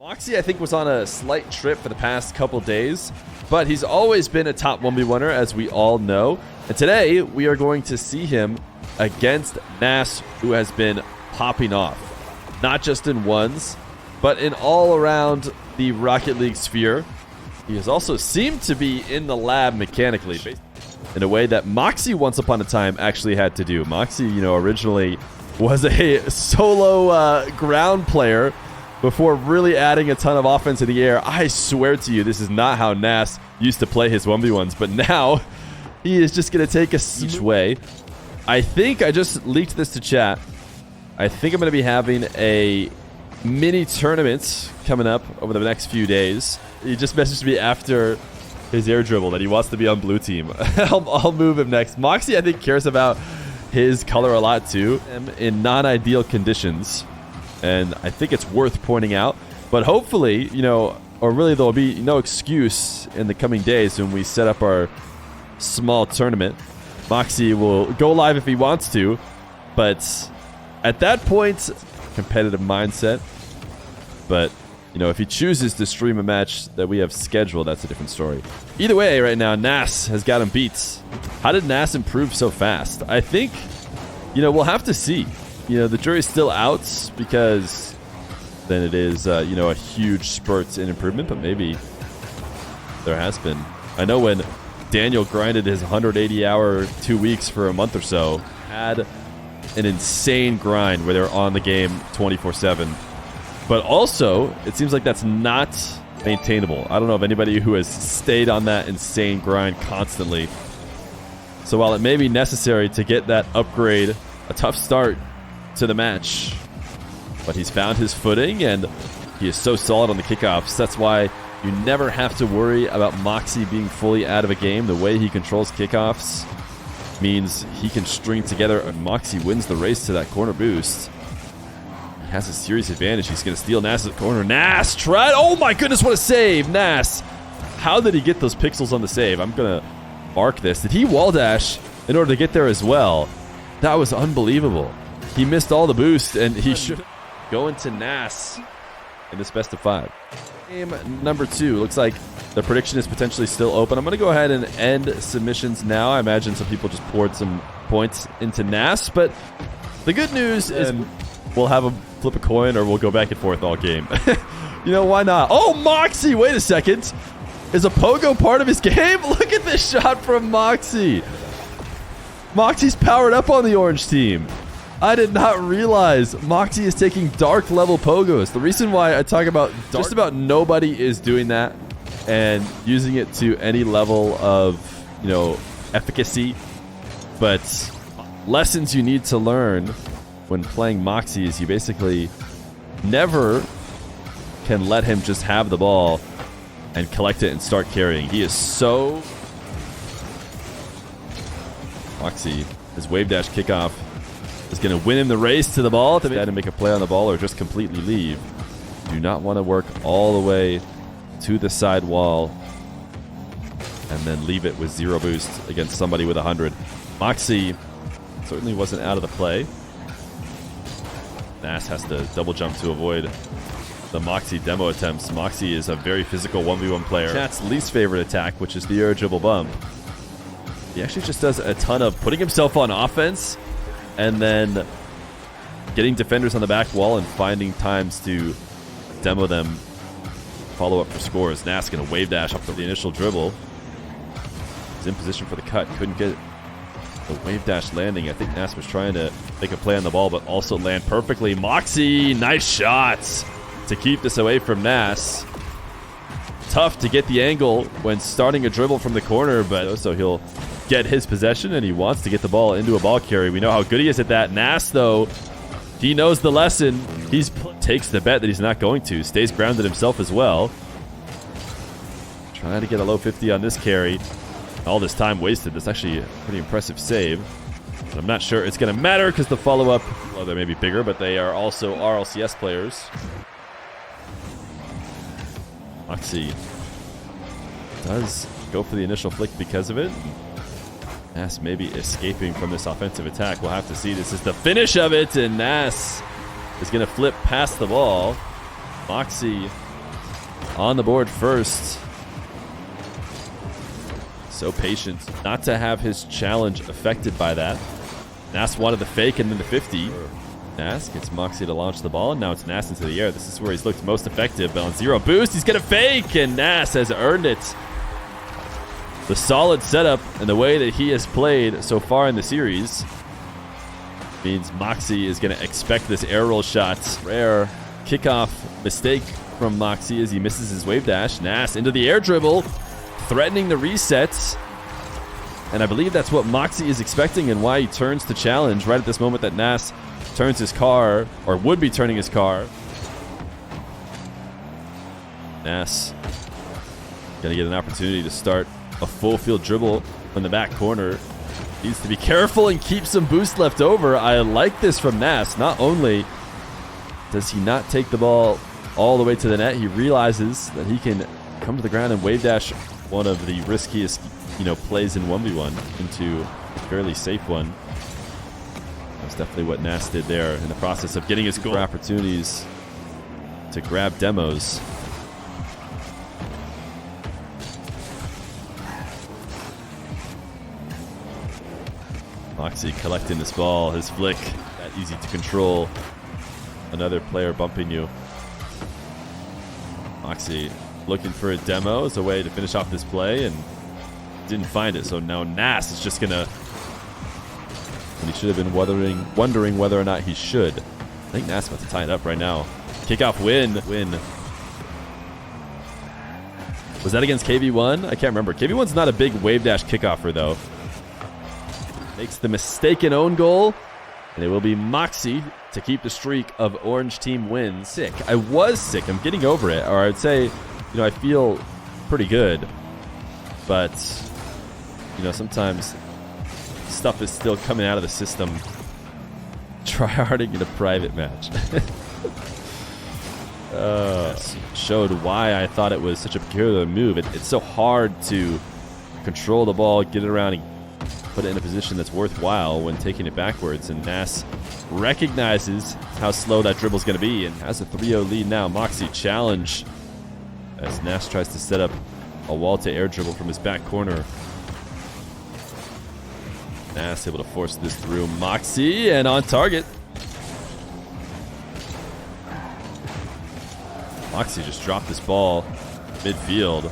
Mawkzy, I think, was on a slight trip for the past couple days, but he's always been a top 1v1er, as we all know. And today, we are going to see him against Nass, who has been popping off. Not just in ones, but in all around the Rocket League sphere. He has also seemed to be in the lab mechanically, in a way that Mawkzy once upon a time actually had to do. Mawkzy, originally was a solo ground player before really adding a ton of offense in the air. I swear to you, this is not how Nass used to play his 1v1s, but now he is just going to take us each way. I think I just leaked this to chat. I think I'm going to be having a mini tournament coming up over the next few days. He just messaged me after his air dribble that he wants to be on blue team. I'll move him next. Mawkzy, I think, cares about his color a lot too, in non-ideal conditions. And I think it's worth pointing out. But hopefully, or really there'll be no excuse in the coming days when we set up our small tournament. Mawkzy will go live if he wants to. But at that point, competitive mindset. But, if he chooses to stream a match that we have scheduled, that's a different story. Either way, right now, Nass has got him beat. How did Nass improve so fast? I think, we'll have to see. The jury's still out because then it is, a huge spurt in improvement, but maybe there has been. I know when Daniel grinded his 180-hour 2 weeks for a month or so, had an insane grind where they're on the game 24/7. But also, it seems like that's not maintainable. I don't know of anybody who has stayed on that insane grind constantly. So while it may be necessary to get that upgrade, a tough start to the match, but he's found his footing and he is so solid on the kickoffs. That's why you never have to worry about Mawkzy being fully out of a game. The way he controls kickoffs means he can string together, and Mawkzy wins the race to that corner boost. He has a serious advantage. He's going to steal Nass's corner. Nass tried. Oh my goodness, what a save. Nass, how did he get those pixels on the save? I'm going to mark this. Did he wall dash in order to get there as well? That was unbelievable. He missed all the boost, and he should go into Nass in this best of 5. Game number 2. Looks like the prediction is potentially still open. I'm going to go ahead and end submissions now. I imagine some people just poured some points into Nass, but the good news is we'll have him flip a coin or we'll go back and forth all game. Why not? Oh, Mawkzy! Wait a second. Is a pogo part of his game? Look at this shot from Mawkzy. Mawkzy's powered up on the orange team. I did not realize Mawkzy is taking dark level pogos. The reason why I talk about just about nobody is doing that and using it to any level of, efficacy. But lessons you need to learn when playing Mawkzy is you basically never can let him just have the ball and collect it and start carrying. He is so... Mawkzy, his wave dash kickoff is going to win him the race to the ball. To make a play on the ball or just completely leave. Do not want to work all the way to the side wall and then leave it with 0 boost against somebody with 100. Mawkzy certainly wasn't out of the play. Nass has to double jump to avoid the Mawkzy demo attempts. Mawkzy is a very physical 1v1 player. Chat's least favorite attack, which is the air dribble bump. He actually just does a ton of putting himself on offense and then getting defenders on the back wall and finding times to demo them, follow up for scores. Nass going to wave dash up the initial dribble. He's in position for the cut. Couldn't get the wave dash landing. I think Nass was trying to make a play on the ball, but also land perfectly. Mawkzy, nice shots to keep this away from Nass. Tough to get the angle when starting a dribble from the corner, but so he'll get his possession, and he wants to get the ball into a ball carry. We know how good he is at that. Nass, though, he knows the lesson. He takes the bet that he's not going to. Stays grounded himself as well. Trying to get a low 50 on this carry. All this time wasted. That's actually a pretty impressive save. But I'm not sure it's going to matter because the follow-up, well, they may be bigger, but they are also RLCS players. Mawkzy does go for the initial flick because of it. Nass maybe escaping from this offensive attack. We'll have to see. This is the finish of it, and Nass is going to flip past the ball. Mawkzy on the board first. So patient not to have his challenge affected by that. Nass wanted the fake and then the 50. Nass gets Mawkzy to launch the ball, and now it's Nass into the air. This is where he's looked most effective, but on 0 boost, he's going to fake, and Nass has earned it. The solid setup and the way that he has played so far in the series means Mawkzy is going to expect this air roll shot. Rare kickoff mistake from Mawkzy as he misses his wave dash. Nass into the air dribble, threatening the resets. And I believe that's what Mawkzy is expecting and why he turns to challenge right at this moment that Nass turns his car, or would be turning his car. Nass gonna get an opportunity to start a full field dribble from the back corner. Needs to be careful and keep some boost left over. I like this from Nass. Not only does he not take the ball all the way to the net, he realizes that he can come to the ground and wave dash one of the riskiest, plays in 1v1 into a fairly safe one. That's definitely what Nass did there in the process of getting his goal opportunities to grab demos. Mawkzy collecting this ball, his flick, that easy to control. Another player bumping you. Mawkzy looking for a demo as a way to finish off this play and didn't find it. So now Nass is just gonna, and he should have been wondering whether or not he should. I think Nass about to tie it up right now. Kickoff win. Was that against KV1? I can't remember. KV1's not a big wave dash kickoffer though. Makes the mistaken own goal, and it will be Mawkzy to keep the streak of Orange team wins. Sick. I was sick. I'm getting over it. Or I would say, I feel pretty good. But, sometimes stuff is still coming out of the system. Try harding in a private match. Showed why I thought it was such a peculiar move. It's so hard to control the ball, get it around, and put it in a position that's worthwhile when taking it backwards. And Nass recognizes how slow that dribble is going to be and has a 3-0 lead now. Mawkzy challenge as Nass tries to set up a wall to air dribble from his back corner. Nass able to force this through Mawkzy and on target. Mawkzy just dropped this ball midfield.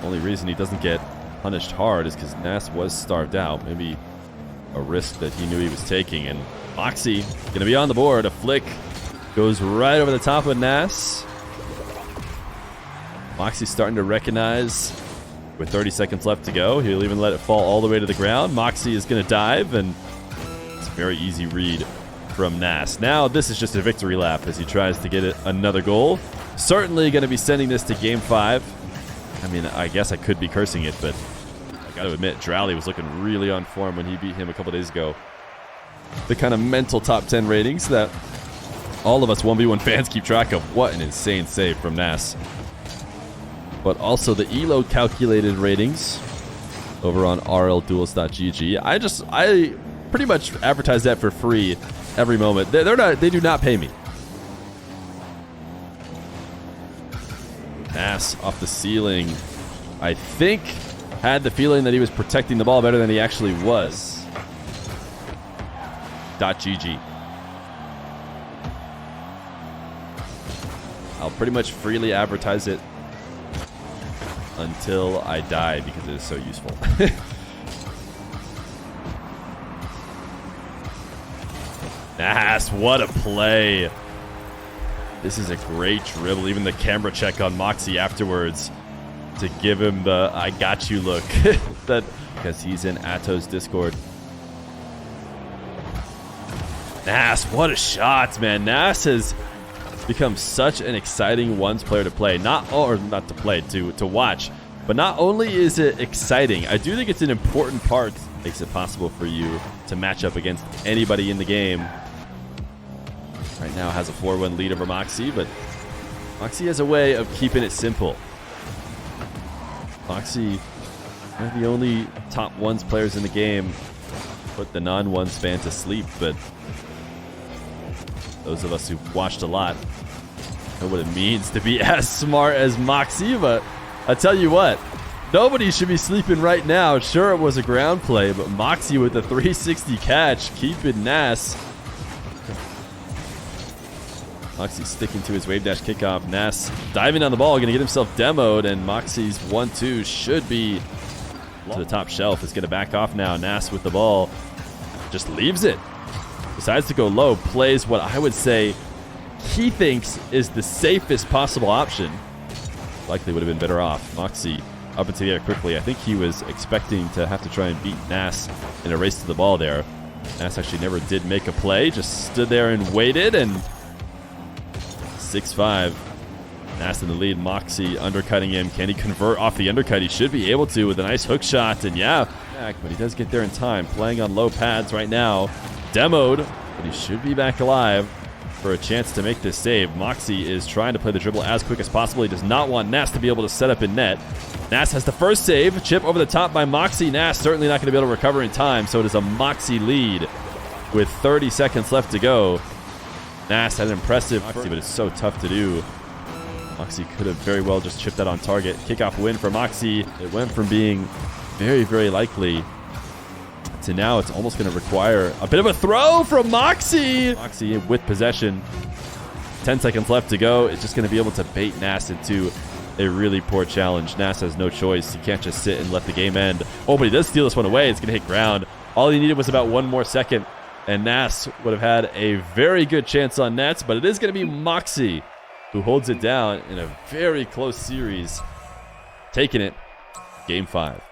Only reason he doesn't get punished hard is because Nass was starved out. Maybe a risk that he knew he was taking. And Mawkzy going to be on the board. A flick goes right over the top of Nass. Mawkzy's starting to recognize with 30 seconds left to go. He'll even let it fall all the way to the ground. Mawkzy is going to dive, and it's a very easy read from Nass. Now this is just a victory lap as he tries to get it another goal. Certainly going to be sending this to Game 5. I mean, I guess I could be cursing it, but I got to admit, Drowley was looking really on form when he beat him a couple days ago. The kind of mental top 10 ratings that all of us 1v1 fans keep track of. What an insane save from Nass. But also the ELO calculated ratings over on rlduels.gg. I pretty much advertise that for free every moment. They do not pay me. Nass off the ceiling. I think had the feeling that he was protecting the ball better than he actually was. .gg. I'll pretty much freely advertise it until I die because it is so useful. Nass, what a play. This is a great dribble. Even the camera check on Mawkzy afterwards to give him the I got you look. That because he's in Atto's Discord. Nass, what a shot, man. Nass has become such an exciting ones player to play. To watch. But not only is it exciting, I do think it's an important part. Makes it possible for you to match up against anybody in the game. Right now has a 4-1 lead over Mawkzy, but Mawkzy has a way of keeping it simple. Mawkzy, one of the only top ones players in the game, put the non-ones fan to sleep, but those of us who've watched a lot know what it means to be as smart as Mawkzy, but I tell you what, nobody should be sleeping right now. Sure, it was a ground play, but Mawkzy with the 360 catch, keeping Nass. Mawkzy sticking to his wave dash kickoff. Nass diving on the ball, going to get himself demoed, and Mawkzy's 1-2 should be to the top shelf. Is going to back off now. Nass with the ball, just leaves it. Decides to go low, plays what I would say he thinks is the safest possible option. Likely would have been better off. Mawkzy up into the air quickly. I think he was expecting to have to try and beat Nass in a race to the ball there. Nass actually never did make a play, just stood there and waited, and 6-5. Nass in the lead. Mawkzy undercutting him. Can he convert off the undercut? He should be able to with a nice hook shot, and yeah, but he does get there in time. Playing on low pads right now. Demoed, but he should be back alive for a chance to make this save. Mawkzy is trying to play the dribble as quick as possible. He does not want Nass to be able to set up in net. Nass has the first save. Chip over the top by Mawkzy. Nass certainly not going to be able to recover in time, so it is a Mawkzy lead with 30 seconds left to go. Nass had an impressive Mawkzy, but it's so tough to do. Mawkzy could have very well just chipped that on target. Kickoff win for Mawkzy. It went from being very, very likely to now it's almost going to require a bit of a throw from Mawkzy. Mawkzy with possession. 10 seconds left to go. It's just going to be able to bait Nass into a really poor challenge. Nass has no choice. He can't just sit and let the game end. Oh, but he does steal this one away. It's going to hit ground. All he needed was about one more second, and Nass would have had a very good chance on nets, but it is going to be Mawkzy who holds it down in a very close series, taking it game 5.